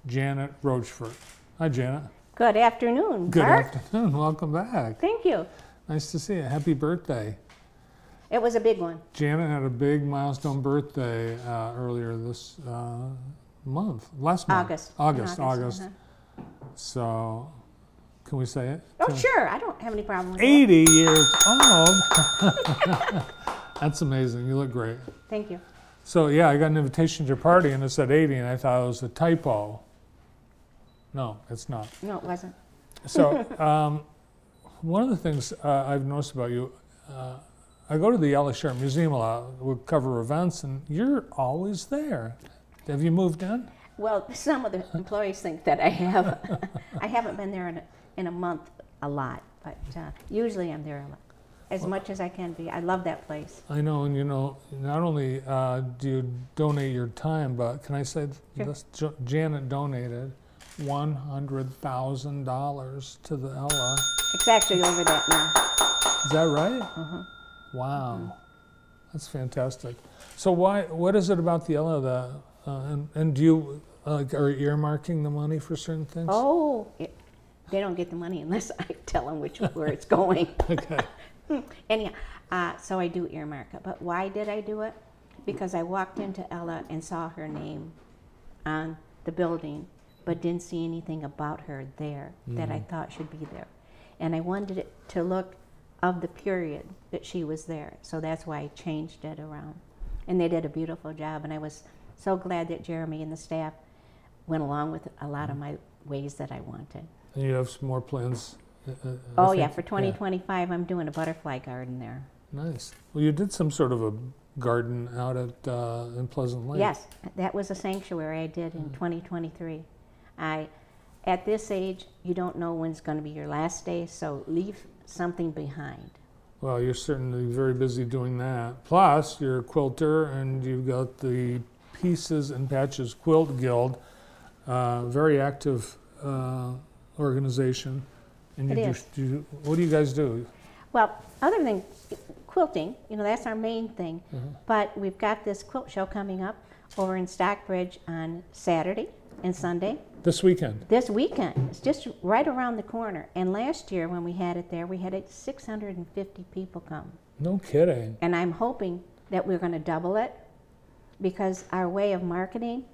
Janet Rochefort. Hi, Janet. Good afternoon, Good Bart. afternoon. Welcome back. Thank you. Nice to see you. Happy birthday. It was a big one. Janet had a big milestone birthday earlier this month. Last month. August. August. So, can we say it? Oh, sure. I don't have any problem with 80 years old. That's amazing. You look great. Thank you. So, yeah, I got an invitation to your party and it said 80 and I thought it was a typo. No, it's not. No, it wasn't. So, one of the things I've noticed about you, I go to the Ella Sharp Museum a lot. We cover events, and you're always there. Have you moved in? Well, some of the employees think that I have. I haven't been there in a month a lot, but usually I'm there a lot, as much as I can be. I love that place. I know, and you know, not only do you donate your time, but can I say this? Janet donated $100,000 to the Ella. It's actually over that now. Is that right? Mm-hmm. Wow, that's fantastic. So what is it about the Ella that, and do you are earmarking the money for certain things? Oh, they don't get the money unless I tell them where it's going. Okay. Anyhow, so I do earmark it. But why did I do it? Because I walked into Ella and saw her name on the building, but didn't see anything about her there that I thought should be there. And I wanted it to look of the period that she was there. So that's why I changed it around. And they did a beautiful job. And I was so glad that Jeremy and the staff went along with a lot of my ways that I wanted. And you have some more plans? Oh yeah, for 2025 I'm doing a butterfly garden there. Nice. Well, you did some sort of a garden out at in Pleasant Lake. Yes, that was a sanctuary I did in 2023. At this age, you don't know when's going to be your last day, so leave something behind. Well, you're certainly very busy doing that. Plus, you're a quilter, and you've got the Pieces and Patches Quilt Guild, very active organization. And It is. What do you guys do? Well, other than quilting, you know, that's our main thing. But we've got this quilt show coming up over in Stockbridge on Saturday and Sunday. This weekend? This weekend. It's just right around the corner. And last year when we had it there, we had 650 people come. No kidding. And I'm hoping that we're going to double it because our way of marketing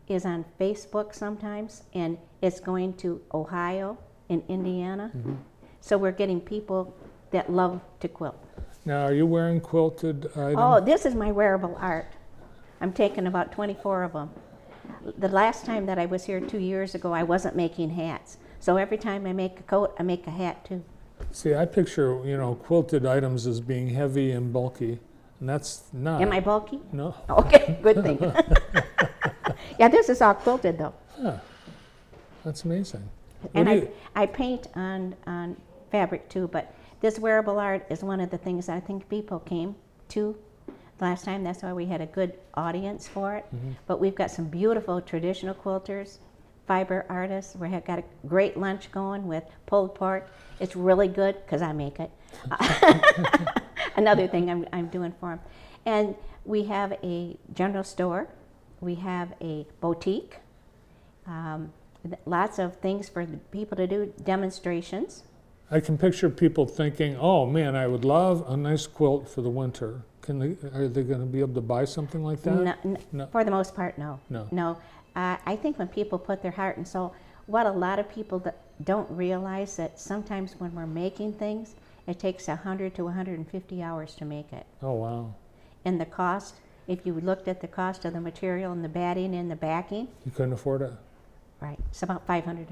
is on Facebook sometimes, and it's going to Ohio and Indiana. So we're getting people that love to quilt. Now, are you wearing quilted items? Oh, this is my wearable art. I'm taking about 24 of them. The last time that I was here 2 years ago, I wasn't making hats. So every time I make a coat, I make a hat too. See, I picture, you know, quilted items as being heavy and bulky, and that's not. Am I bulky? No. Okay, good thing. Yeah, this is all quilted though. Huh. That's amazing. And I paint on fabric too, but this wearable art is one of the things I think people came to last time. That's why we had a good audience for it. But we've got some beautiful traditional quilters, fiber artists. We have got a great lunch going with pulled pork. It's really good because I make it. Another thing I'm doing for them. And we have a general store. We have a boutique. Lots of things for people to do, demonstrations. I can picture people thinking, oh man, I would love a nice quilt for the winter. Are they going to be able to buy something like that? No. For the most part, no. No. I think when people put their heart and soul, what a lot of people don't realize that sometimes when we're making things, it takes 100 to 150 hours to make it. Oh, wow. And the cost, if you looked at the cost of the material and the batting and the backing. You couldn't afford it? Right, it's about $500.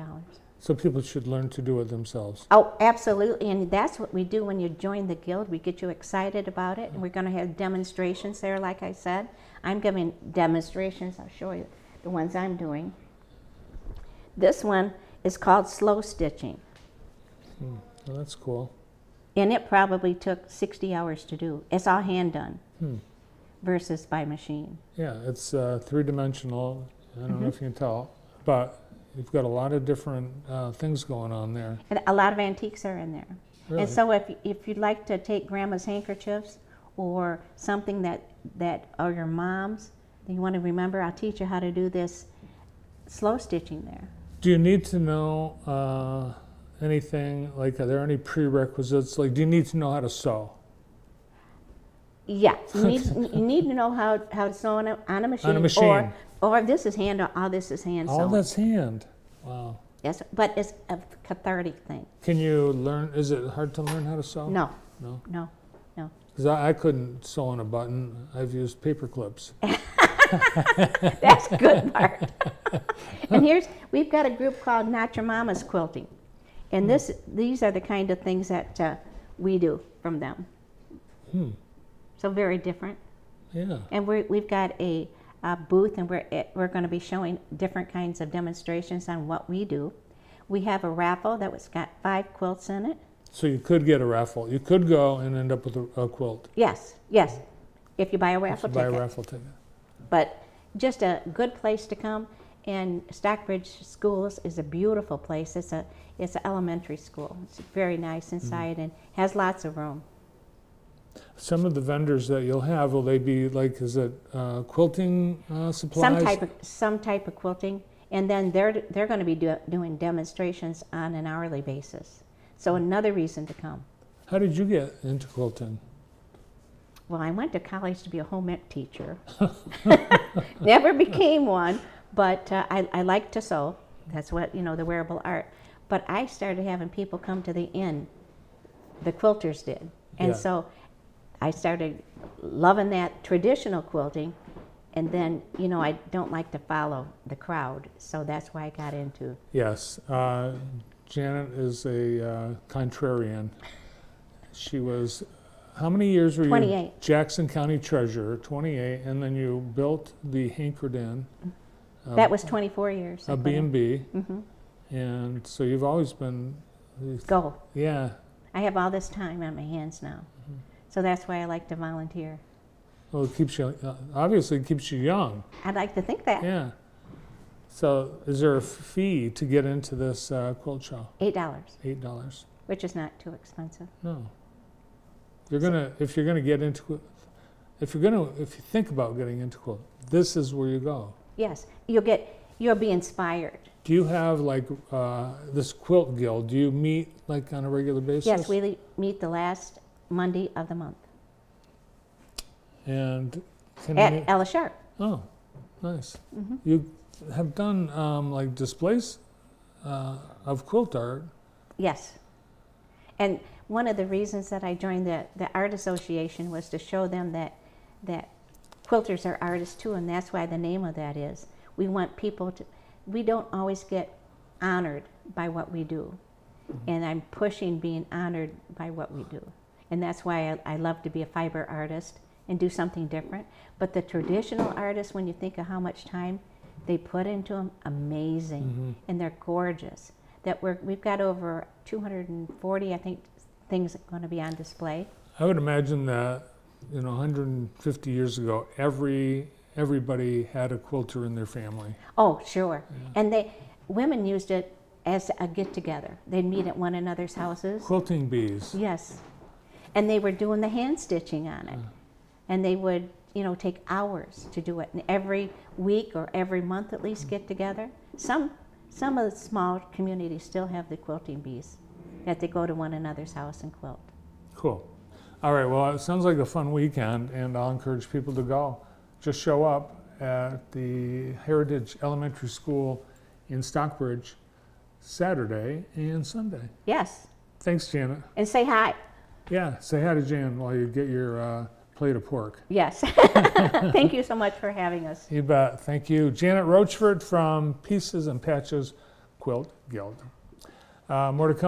So people should learn to do it themselves. Oh, absolutely, and that's what we do when you join the guild. We get you excited about it, and we're going to have demonstrations there, like I said. I'm giving demonstrations. I'll show you the ones I'm doing. This one is called slow stitching. Well, that's cool. And it probably took 60 hours to do. It's all hand done versus by machine. Yeah, it's three-dimensional. I don't know if you can tell, but you've got a lot of different things going on there. And a lot of antiques are in there. Really? And so if you'd like to take grandma's handkerchiefs or something that or your mom's, that you want to remember, I'll teach you how to do this slow stitching there. Do you need to know anything, like are there any prerequisites? Like, do you need to know how to sew? Yeah, you need to know how to sew on a machine. On a machine. Or this is hand, all this is hand sewing. All that's hand. Wow. Yes, but it's a cathartic thing. Can you learn, is it hard to learn how to sew? No. No? No, no. Because I couldn't sew on a button. I've used paper clips. That's the good part. And we've got a group called Not Your Mama's Quilting. And these are the kind of things that we do from them. So very different. Yeah. And we've got a booth, and we're going to be showing different kinds of demonstrations on what we do. We have a raffle that's got 5 quilts in it. So you could get a raffle. You could go and end up with a quilt. Yes, yes. If you buy a raffle ticket. Buy a raffle ticket. But just a good place to come. And Stockbridge Schools is a beautiful place. It's an elementary school. It's very nice inside and has lots of room. Some of the vendors that you'll have, will they be like, is it quilting supplies? Some type of quilting, and then they're going to be doing demonstrations on an hourly basis. So another reason to come. How did you get into quilting? Well, I went to college to be a home ec teacher. Never became one, but I like to sew. That's what, the wearable art. But I started having people come to the inn. The quilters did. And so I started loving that traditional quilting, and then, I don't like to follow the crowd, so that's why I got into. Yes, Janet is a contrarian. She was, how many years were you? 28. Jackson County Treasurer, 28, and then you built the Hankered Inn. That was 24 years. A B&B, and so you've always been. Go. Yeah. I have all this time on my hands now. So that's why I like to volunteer. Well, it keeps you, obviously it keeps you young. I'd like to think that. Yeah. So is there a fee to get into this quilt show? $8. $8. Which is not too expensive. No. If you're gonna get into it, if you think about getting into quilt, this is where you go. Yes, you'll be inspired. Do you have like this quilt guild? Do you meet like on a regular basis? Yes, we meet the last Monday of the month. And at Ella Sharp. Oh, nice. You have done like displays of quilt art. Yes. And one of the reasons that I joined the Art Association was to show them that quilters are artists too, and that's why the name of that is. We want people to, we don't always get honored by what we do. And I'm pushing being honored by what we do. And that's why I love to be a fiber artist and do something different. But the traditional artists, when you think of how much time they put into them, amazing. And they're gorgeous. We've got over 240, I think, things going to be on display. I would imagine that, 150 years ago, everybody had a quilter in their family. Oh, sure. Yeah. And women used it as a get-together. They'd meet at one another's houses. Quilting bees. Yes. And they were doing the hand stitching on it. And they would, take hours to do it. And every week or every month at least get together. Some of the small communities still have the quilting bees that they go to one another's house and quilt. Cool. All right, well, it sounds like a fun weekend, and I'll encourage people to go. Just show up at the Heritage Elementary School in Stockbridge Saturday and Sunday. Yes. Thanks, Janet. And say hi. Yeah, say hi to Jan while you get your plate of pork. Yes. Thank you so much for having us. You bet. Thank you. Janet Rochefort from Pieces and Patches Quilt Guild. More to come.